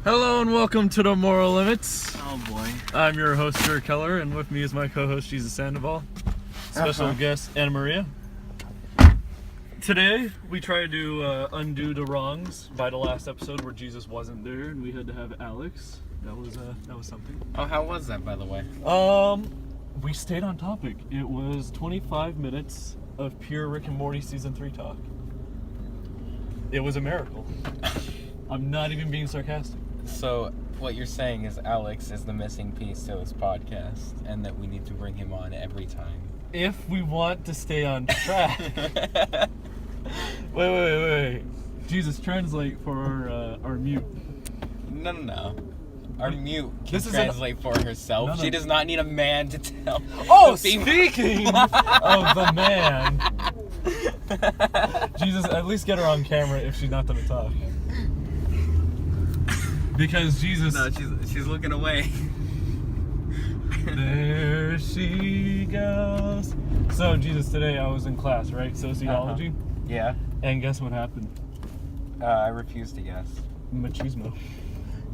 Hello and welcome to the Moral Limits. Oh boy. I'm your host, Stuart Keller, and with me is my co-host, Jesus Sandoval. Special guest, Anna Maria. Today, we try to undo the wrongs by the last episode where Jesus wasn't there and we had to have Alex. That was something. Oh, how was that, by the way? We stayed on topic. It was 25 minutes of pure Rick and Morty Season 3 talk. It was a miracle. I'm not even being sarcastic. So, what you're saying is Alex is the missing piece to this podcast, and that we need to bring him on every time. If we want to stay on track. Wait. Jesus, translate for our mute. No. Our mute can This is translate for herself. No. She does not need a man to tell. Oh, speaking of the man. Jesus, at least get her on camera if she's not going to talk. Because Jesus... No, she's looking away. There she goes. So, Jesus, today I was in class, right? Sociology. Uh-huh. Yeah. And guess what happened? I refuse to guess. Machismo.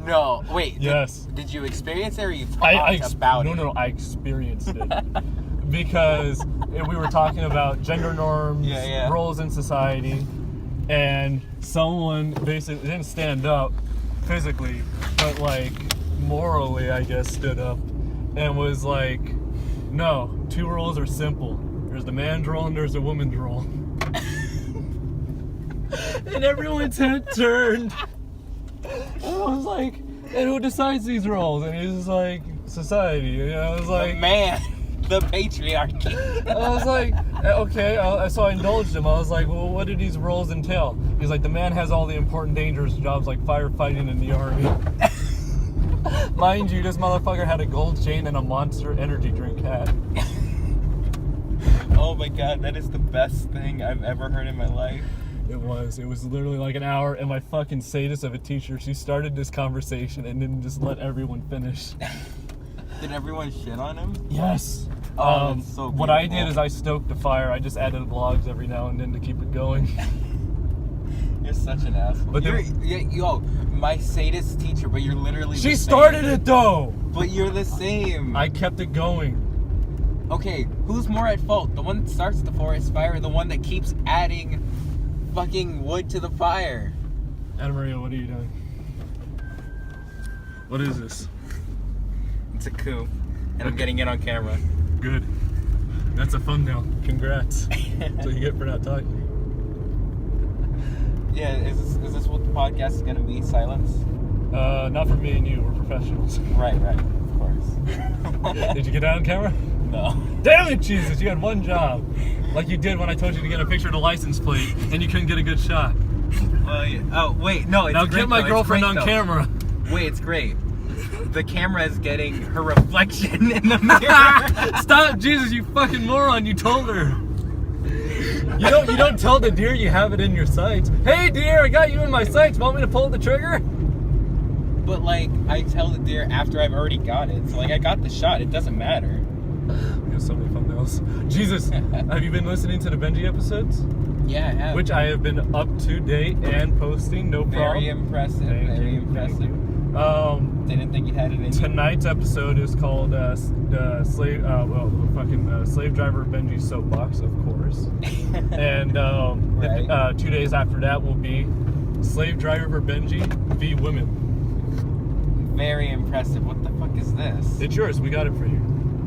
No, wait. Yes. Did you experience it or you talked about it? No, I experienced it. Because we were talking about gender norms, roles in society, and someone basically didn't stand up physically, but like morally, I guess, stood up and was like, no, two roles are simple. There's the man's role and there's the woman's role. And everyone's head turned. And I was like, and who decides these roles? And he was like, society. And I was like, the man, the patriarchy. I was like, okay. So I indulged him. I was like, well, what do these roles entail? He's like, the man has all the important, dangerous jobs like firefighting in the army. Mind you, this motherfucker had a gold chain and a Monster energy drink hat. Oh my god, that is the best thing I've ever heard in my life. It was literally like an hour, and my fucking sadist of a teacher, she started this conversation and didn't just let everyone finish. Did everyone shit on him? Yes. That's so what I did is I stoked the fire. I just added vlogs every now and then to keep it going. You're such an asshole. But yo, my sadist teacher, but you're literally she the same. started it though. But you're the same. I kept it going. Okay, who's more at fault? The one that starts the forest fire or the one that keeps adding fucking wood to the fire? Anna Maria, what are you doing? What is this? It's a coup. And I'm getting it on camera. Good. That's a thumbnail. Congrats. That's what you get for not talking. Yeah, is this what the podcast is gonna be? Silence? Not for me and you. We're professionals. Right, of course. Did you get out on camera? No. Damn it, Jesus! You had one job. Like you did when I told you to get a picture of the license plate and you couldn't get a good shot. Well, yeah. Oh, wait, no, it's now great, get my girlfriend on camera. Wait, it's great. The camera is getting her reflection in the mirror. Stop, Jesus, you fucking moron, you told her. You don't tell the deer you have it in your sights. Hey deer, I got you in my sights. Want me to pull the trigger? But like, I tell the deer after I've already got it. So like, I got the shot, it doesn't matter. We have so many thumbnails. Jesus, have you been listening to the Benji episodes? Yeah, I have. Which I have been up to date and posting, no problem. Very impressive, very impressive. Didn't think you had it in Tonight's episode is called Slave Driver Benji's Soapbox, of course. And 2 days after that will be Slave Driver Benji v. Women. Very impressive. What the fuck is this? It's yours. We got it for you.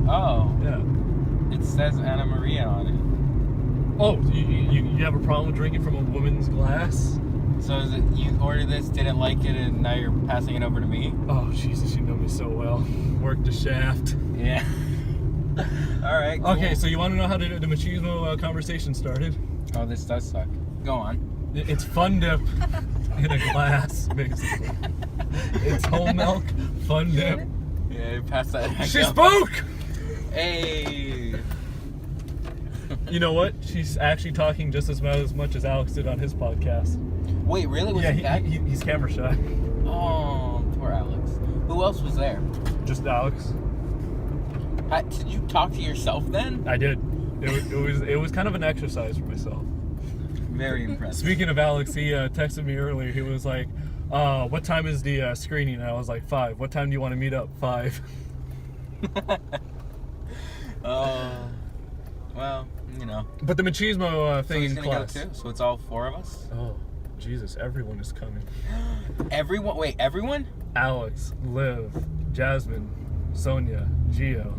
Oh. Yeah. It says Anna Maria on it. Oh, you have a problem with drinking from a woman's glass? So is it you ordered this, didn't like it, and now you're passing it over to me? Oh, Jesus, you know me so well. Work the shaft. Yeah. Alright, cool. Okay, so you want to know how the machismo conversation started? Oh, this does suck. Go on. It's Fun Dip in a glass, basically. It's whole milk, Fun Dip. Yeah, pass that. She spoke! Hey! You know what? She's actually talking just as much as Alex did on his podcast. Wait, really? Was he's camera shy. Oh, poor Alex. Who else was there? Just Alex. Did you talk to yourself then? I did. It was kind of an exercise for myself. Very impressive. Speaking of Alex, he texted me earlier. He was like, what time is the screening? And I was like, 5. What time do you want to meet up? 5. Well, you know. But the machismo thing in class. Go too? So it's all 4 of us? Oh, Jesus, everyone is coming. Everyone? Wait, everyone? Alex, Liv, Jasmine, Sonia, Gio,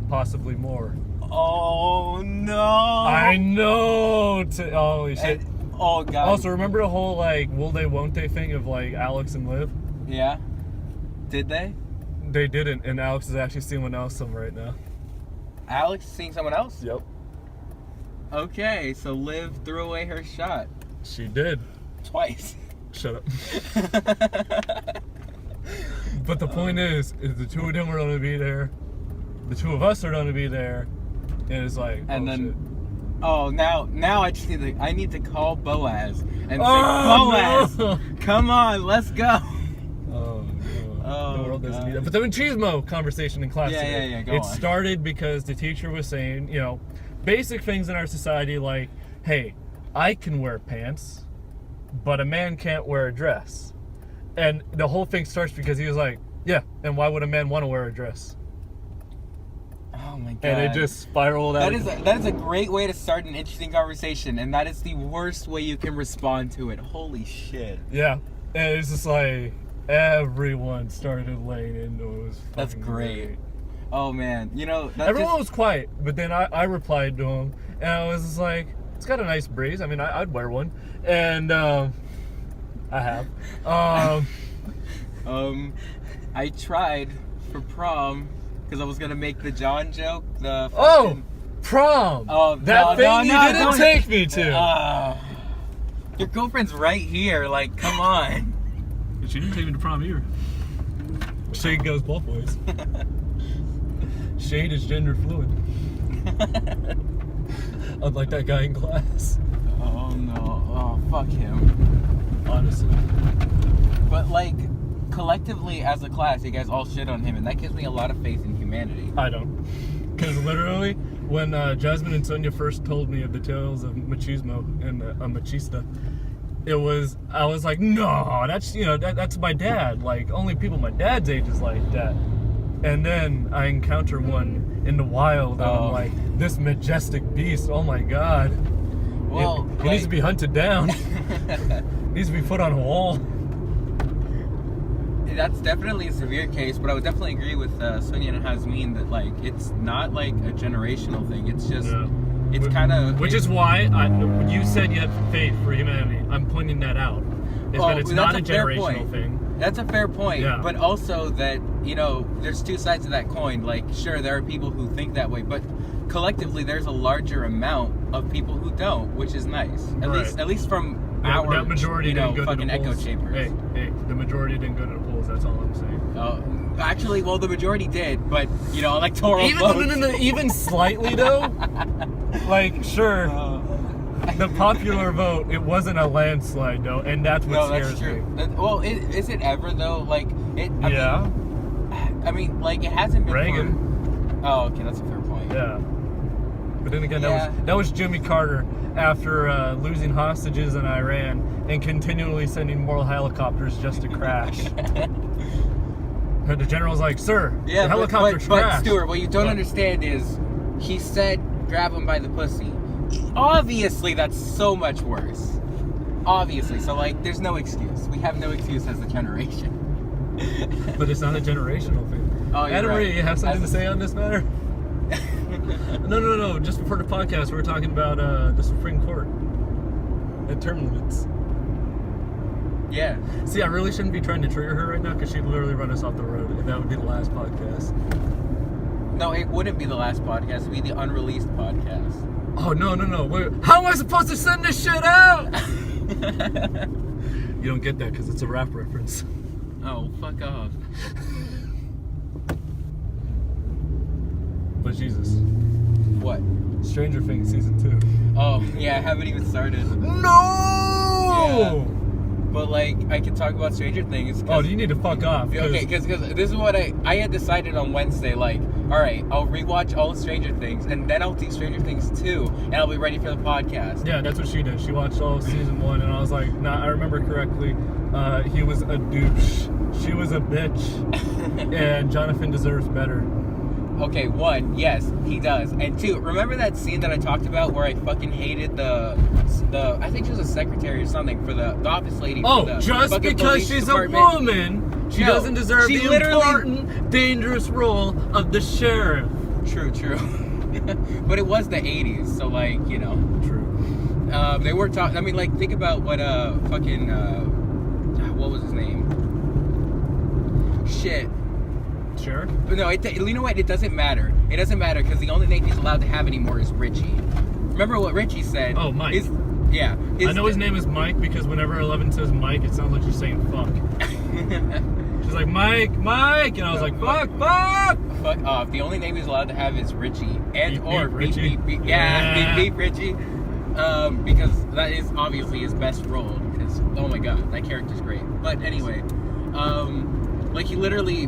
possibly more. Oh, no. I know. Holy shit. Oh, God. Also, remember the whole, like, will they, won't they thing of, like, Alex and Liv? Yeah. Did they? They didn't, and Alex is actually seeing someone else right now. Alex seeing someone else? Yep. Okay, so Liv threw away her shot. She did. Twice. Shut up. But the point is the two of them are going to be there. The two of us are going to be there. And it's like, and oh, then, shit. Oh, now I just need to call Boaz and say, Boaz, no. come on, let's go. Oh, no. Oh, the world doesn't God. need that. But the machismo conversation in class today, Yeah, go it on. started because the teacher was saying, you know, basic things in our society like, hey, I can wear pants, but a man can't wear a dress. And the whole thing starts because he was like, yeah, and why would a man want to wear a dress? Oh my God. And it just spiraled out. That is a great way to start an interesting conversation, and that is the worst way you can respond to it. Holy shit. Yeah. And it's just like, everyone started laying into it. It was That's great. Oh man, you know, everyone was quiet, but then I replied to him, and I was just like, it's got a nice breeze. I mean, I'd wear one, and I have. I tried for prom because I was gonna make the John joke. Prom. Oh, that thing you didn't take me to. Your girlfriend's right here. Like, come on. She didn't take me to prom either. Shade goes both ways. Shade is gender fluid. Unlike that guy in class. Oh no. Oh, fuck him. Honestly. But like, collectively as a class, you guys all shit on him, and that gives me a lot of faith in humanity. I don't. Because literally, when Jasmine and Sonia first told me of the tales of machismo and a machista, I was like, no, that's my dad. Like, only people my dad's age is like that. And then I encounter one in the wild, and I'm like, this majestic beast, oh my God. Well, it needs to be hunted down. It needs to be put on a wall. That's definitely a severe case, but I would definitely agree with Sonia and Hasmin that, like, it's not like a generational thing. It's just, it's kind of... Which is why you said you had faith for humanity. I'm pointing that out. That it's not a generational thing. That's a fair point, yeah. But also that, you know, there's two sides of that coin. Like, sure, there are people who think that way, but collectively there's a larger amount of people who don't, which is nice. At least from our, that majority, you know, didn't go fucking to the echo polls. chambers. Hey, the majority didn't go to the polls. That's all I'm saying. Actually, well, the majority did, but, you know, electoral votes. Even slightly though. Like, sure, the popular vote, it wasn't a landslide though, and that's what scares me. Well, is it ever though? Like, I mean, like, it hasn't been Reagan. Oh, okay, that's a fair point. Yeah. But then again, that was Jimmy Carter after losing hostages in Iran and continually sending more helicopters just to crash. The general's like, sir, the helicopter's crashed. But Stewart, what you don't understand is, he said, grab him by the pussy. Obviously, that's so much worse. Obviously. So, like, there's no excuse. We have no excuse as a generation. But it's not a generational thing. Oh, you're Anna-Marie, right. you have something to say on this matter? No. Just before the podcast, we were talking about the Supreme Court and term limits. Yeah. See, I really shouldn't be trying to trigger her right now because she'd literally run us off the road, and that would be the last podcast. No, it wouldn't be the last podcast. It would be the unreleased podcast. Oh, no. Wait, how am I supposed to send this shit out? You don't get that because it's a rap reference. Oh, fuck off. But Jesus. What? Stranger Things Season 2. Oh, yeah, I haven't even started. No! Yeah. But, like, I can talk about Stranger Things. Oh, you need to fuck off. Okay, because this is what I had decided on Wednesday, like, alright, I'll rewatch all of Stranger Things, and then I'll do Stranger Things 2, and I'll be ready for the podcast. Yeah, that's what she did. She watched all of season 1, and I was like, nah, I remember correctly. He was a douche. She was a bitch. And Jonathan deserves better. Okay, 1, yes, he does. And 2, remember that scene that I talked about where I fucking hated the I think she was a secretary or something for the office lady. Oh, for the just because she's department. a woman, she doesn't deserve the important, dangerous role of the sheriff. True. But it was the 80s, so like, you know. True. They were talking, I mean, like, think about what fucking, what was his name? Shit. Sure. But no, you know what? It doesn't matter. It doesn't matter because the only name he's allowed to have anymore is Richie. Remember what Richie said? Oh, Mike. Yeah. I know his name is Mike because whenever Eleven says Mike, it sounds like she's saying fuck. She's like, Mike, and I was like, fuck. Fuck off. The only name he's allowed to have is Richie. Or Richie. Beep, Richie. Because that is obviously his best role. Because, oh my god, that character's great. But anyway, like he literally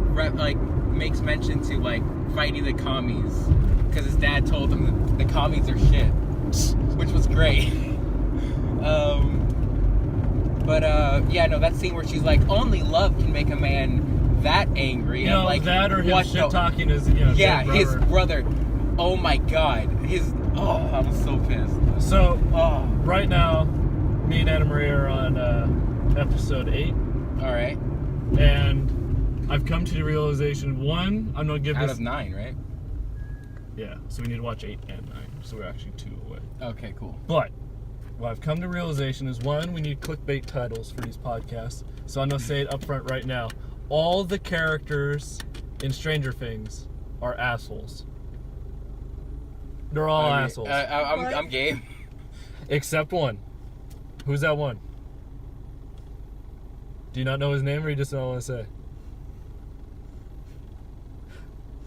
makes mention to like fighting the commies because his dad told him the commies are shit, which was great. Yeah, no, that scene where she's like, only love can make a man that angry. You know, and, like, that or him shit talking his, his brother. Oh my god, I was so pissed. So right now, me and Anna Maria are on episode 8. All right. And I've come to the realization, 1, I'm gonna give out this of 9, right? Yeah, so we need to watch 8 and 9, so we're actually 2 away. Okay, cool. But what I've come to realization is, 1, we need clickbait titles for these podcasts. So I'm gonna say it up front right now. All the characters in Stranger Things are assholes. They're all assholes. I'm game. Except 1. Who's that 1? Do you not know his name, or you just don't want to say?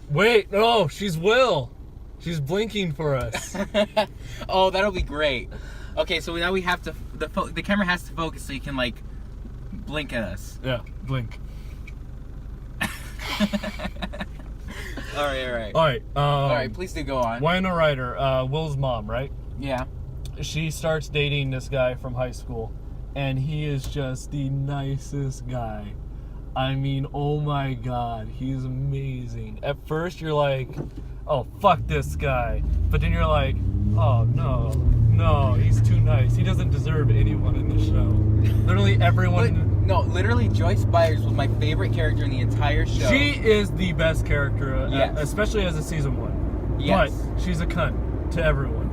Wait, no, she's Will. She's blinking for us. Oh, that'll be great. Okay, so now we have to, the camera has to focus so you can, like, blink at us. Yeah, blink. Alright. Alright, please do go on. Winona Ryder, Will's mom, right? Yeah. She starts dating this guy from high school, and he is just the nicest guy. I mean, oh my god, he's amazing. At first you're like, oh, fuck this guy. But then you're like, oh, no, he's too nice. He doesn't deserve anyone in the show. Literally everyone... literally Joyce Byers was my favorite character in the entire show. She is the best character, yes. Especially as a season 1. Yes. But she's a cunt to everyone.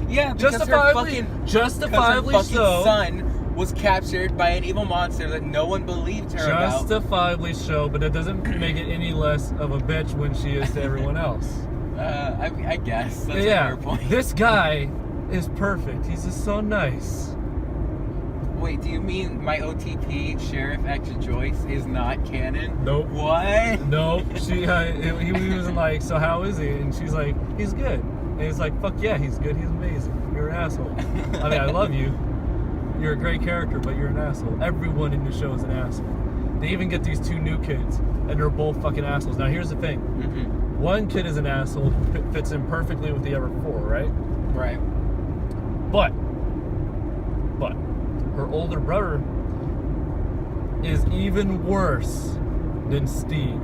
Yeah, because justifiably her so. Son was captured by an evil monster that no one believed her about. Justifiably so, but it doesn't make it any less of a bitch when she is to everyone else. I guess. That's a fair point. This guy is perfect. He's just so nice. Wait, do you mean my OTP, Sheriff X Joyce, is not canon? Nope. What? Nope. He was like, so how is he? And she's like, he's good. And he's like, fuck yeah, he's good. He's amazing. You're an asshole. I mean, I love you. You're a great character, but you're an asshole. Everyone in the show is an asshole. They even get these 2 new kids, and they're both fucking assholes. Now, here's the thing. Mm-hmm. 1 kid is an asshole, fits in perfectly with the other 4, right? Right. But her older brother is even worse than Steve.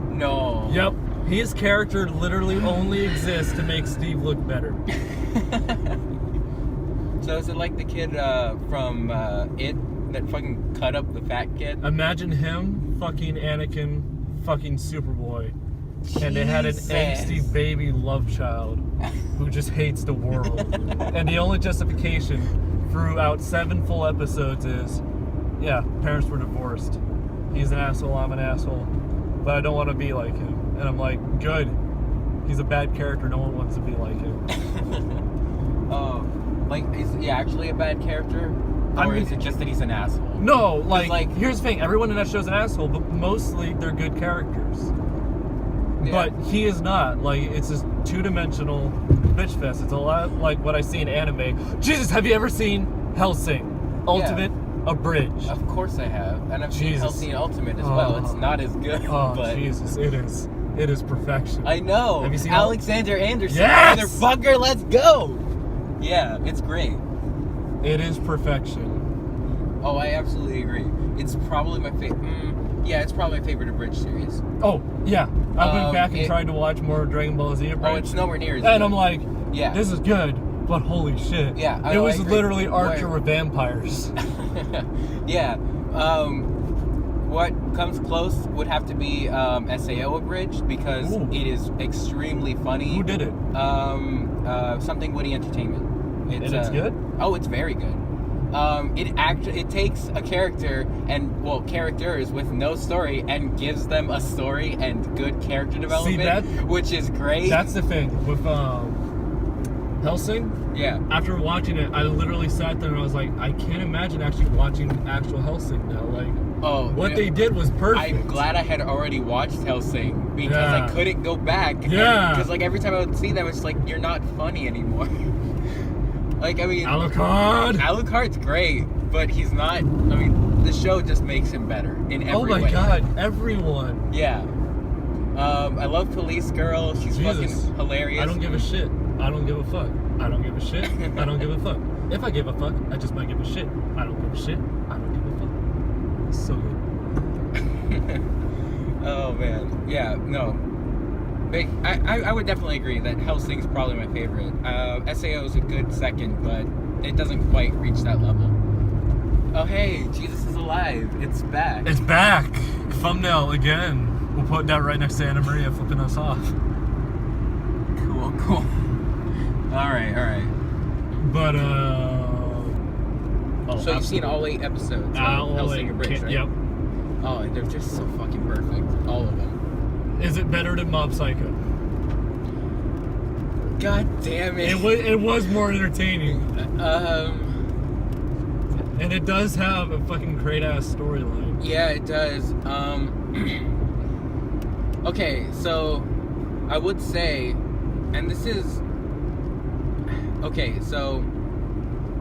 No. Yep. His character literally only exists to make Steve look better. So is it like the kid from It that fucking cut up the fat kid? Imagine him fucking Anakin fucking Superboy. Jesus. And they had an angsty baby love child who just hates the world. And the only justification throughout 7 full episodes is, yeah, parents were divorced. He's an asshole, I'm an asshole. But I don't want to be like him. And I'm like, good. He's a bad character, no one wants to be like him. Is he actually a bad character? Or is it just that he's an asshole? No, like, here's the thing, everyone in that show's an asshole, but mostly they're good characters. Yeah. But he is not. Like, it's this 2-dimensional bitch fest. It's a lot like what I see in anime. Jesus, have you ever seen Hellsing? Ultimate Abridged. Of course I have. And I've seen Hellsing Ultimate as well. It's not as good. Oh, but Jesus, it is. it is perfection. I know. Have you seen Alexander Anderson? Yes! Motherfucker, let's go! Yeah, it's great. It is perfection. Oh, I absolutely agree. It's probably my favorite. Yeah, it's probably my favorite abridged series. Oh, yeah. I went back and tried to watch more Dragon Ball Z abridged. Oh, it's nowhere near as And good. I'm like, yeah, this is good, but holy shit. Yeah, it was literally Archer with vampires. Yeah. What comes close would have to be SAO abridged because it is extremely funny. Who did it? Something Witty Entertainment. It's good? Oh, it's very good. It takes a character characters with no story and gives them a story and good character development, which is great. That's the thing with Hellsing. Yeah. After watching it, I literally sat there and I was like, I can't imagine actually watching actual Hellsing now. Like, what they did was perfect. I'm glad I had already watched Hellsing because I couldn't go back. Yeah. Because like every time I would see them, it's like you're not funny anymore. Like, I mean, Alucard's great, but he's not. I mean, the show just makes him better in every way. Oh my god, everyone. Yeah. I love Police Girl. She's fucking hilarious. I don't give a shit. I don't give a fuck. I don't give a shit. I don't give a fuck. If I give a fuck, I just might give a shit. I don't give a shit. I don't give a fuck. It's so good. Oh man. Yeah. No. I would definitely agree that Hellsing's probably my favorite. SAO is a good second, but it doesn't quite reach that level. Oh hey, Jesus is alive. It's back. It's back. Thumbnail again. We'll put that right next to Anna Maria flipping us off. Cool. Alright. But so you've seen all 8 episodes of Hellsing Abridged, right? Yep. Oh, they're just so fucking perfect. All of them. Is it better than Mob Psycho? God damn it. It was more entertaining. And it does have a fucking great ass storyline. Yeah, it does. Okay, so I would say, and this is okay, so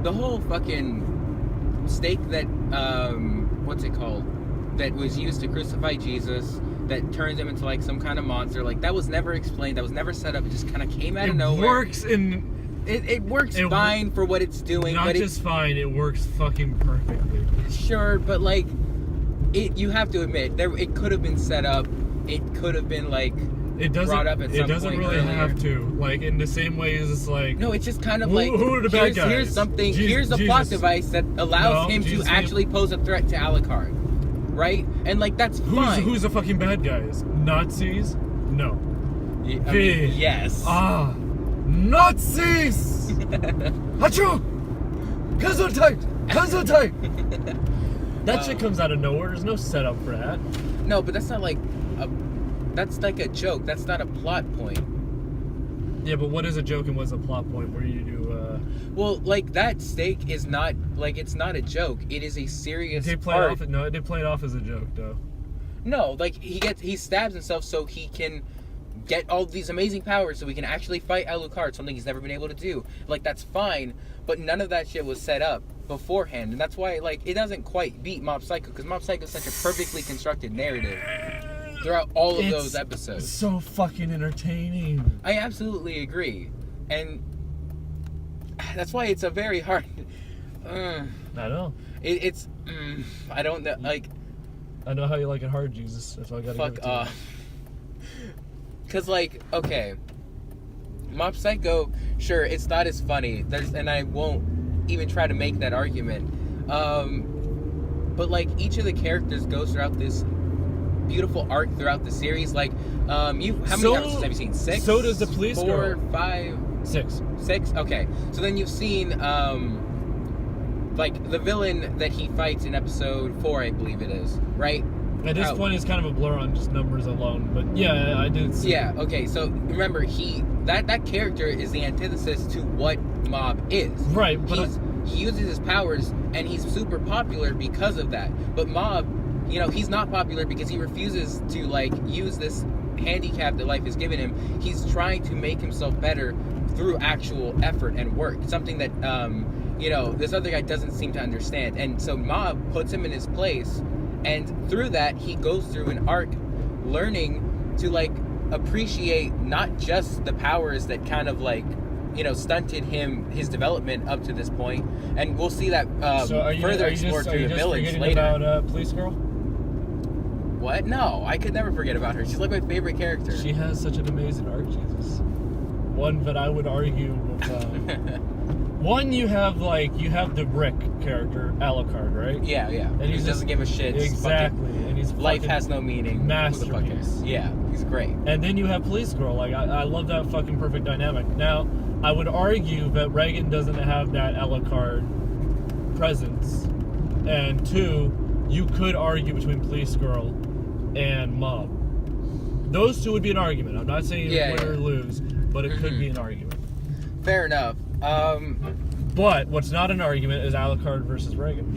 the whole fucking stake that what's it called? That was used to crucify Jesus, that turns him into like some kind of monster. Like that was never explained. That was never set up. It just kind of came out of nowhere. It works fine for what it's doing. Not just fine. It works fucking perfectly. Sure, but like, you have to admit it could have been set up. It could have been like brought up at some point. It doesn't really have to. Like in the same way as it's like. No, it's just kind of like who are the bad guys? Here's something. Here's a plot device that allows him to actually pose a threat to Alucard. Right? And like that's fine. Who's the fucking bad guys? Nazis? No. I mean, yes. Nazis! Achoo! Gesundheit! That shit comes out of nowhere. There's no setup for that. No, but that's not like that's like a joke. That's not a plot point. Yeah, but what is a joke and what's a plot point where you do well, like that stake is not like it's not a joke. It is a serious part. They play it off as a joke though. No, like he stabs himself so he can get all these amazing powers so he can actually fight Alucard, something he's never been able to do. Like that's fine, but none of that shit was set up beforehand, and that's why like it doesn't quite beat Mob Psycho, because Mob Psycho is such a perfectly constructed narrative throughout all of those episodes. It's so fucking entertaining. I absolutely agree, and that's why it's a very hard. I know. It's. I don't know. Like. I know how you like it hard, Jesus. That's why I gotta give it to you. Cause like, okay, Mob Psycho, sure, it's not as funny. And I won't even try to make that argument. But like each of the characters goes throughout this beautiful arc throughout the series. Like, how many episodes have you seen? 6? So does the Police Girl. 4, 5, 6. 6. Okay, so then you've seen like the villain that he fights in episode 4, I believe it is, right? At this point, it's kind of a blur on just numbers alone, but yeah, I did see. Yeah, okay, so remember, that character is the antithesis to what Mob is. Right, but he uses his powers, and he's super popular because of that. But Mob, you know, he's not popular because he refuses to, like, use this handicap that life has given him. He's trying to make himself better through actual effort and work. Something that, you know, this other guy doesn't seem to understand. And so Mob puts him in his place, and through that, he goes through an arc learning to, like, appreciate not just the powers that kind of like, stunted his development up to this point, and we'll see that further explored through the villains later. About Police Girl? What? No, I could never forget about her. She's like my favorite character. She has such an amazing arc, Jesus. One that I would argue with. One, you have the Rick character, Alucard, right? Yeah. And he doesn't give a shit. Exactly. And he's life has no meaning. Masterpiece. Yeah, he's great. And then you have Police Girl. Like, I love that fucking perfect dynamic. Now, I would argue that Reagan doesn't have that Alucard presence. And two, you could argue between Police Girl and Mob. Those two would be an argument. I'm not saying win or lose, but it could be an argument. Fair enough. But what's not an argument is Alucard versus Reagan.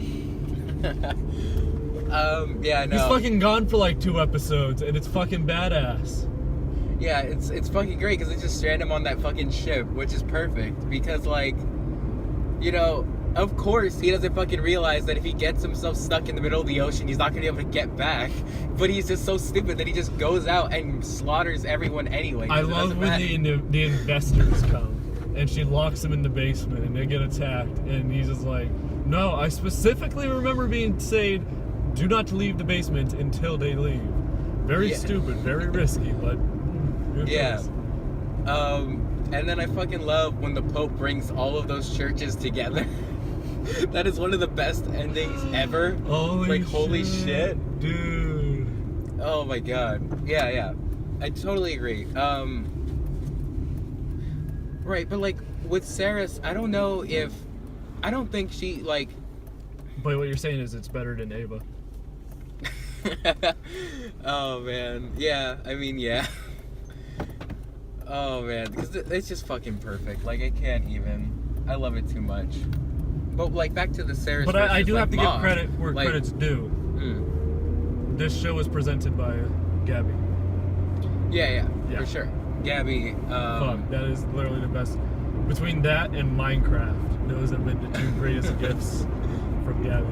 Yeah, no. He's fucking gone for like 2 episodes, and it's fucking badass. Yeah, it's fucking great because they just strand him on that fucking ship, which is perfect. Because, like, of course he doesn't fucking realize that if he gets himself stuck in the middle of the ocean, he's not gonna be able to get back. But he's just so stupid that he just goes out and slaughters everyone anyway. I love when the investors come. And she locks him in the basement, and they get attacked, and he's just like, no, I specifically remember being said, do not leave the basement until they leave. Very stupid, very risky, but yeah. And then I fucking love when the Pope brings all of those churches together. That is one of the best endings ever. Holy shit. Dude. Oh my god. Yeah. I totally agree. Right, but like with Saris, I don't think she like. But what you're saying is it's better than Ava. Oh man, yeah. I mean, yeah. Oh man, because it's just fucking perfect. Like I can't even. I love it too much. But like back to the Saris. But I do have to give credit where credit's due. This show was presented by Gabby. Yeah, for sure. Gabby. Fuck, that is literally the best. Between that and Minecraft, those have been the 2 greatest gifts from Gabby.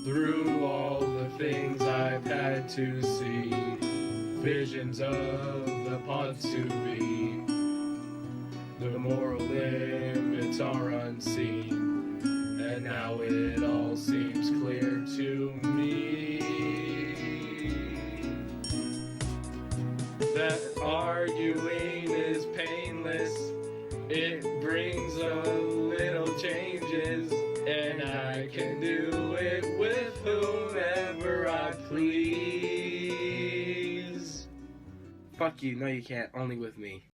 Through all the things I've had to see, visions of the pods to be, the moral limits are unseen, and now it all seems clear to me. That arguing is painless. It brings a little changes, and I can do it with whomever I please. Fuck you. No, you can't. Only with me.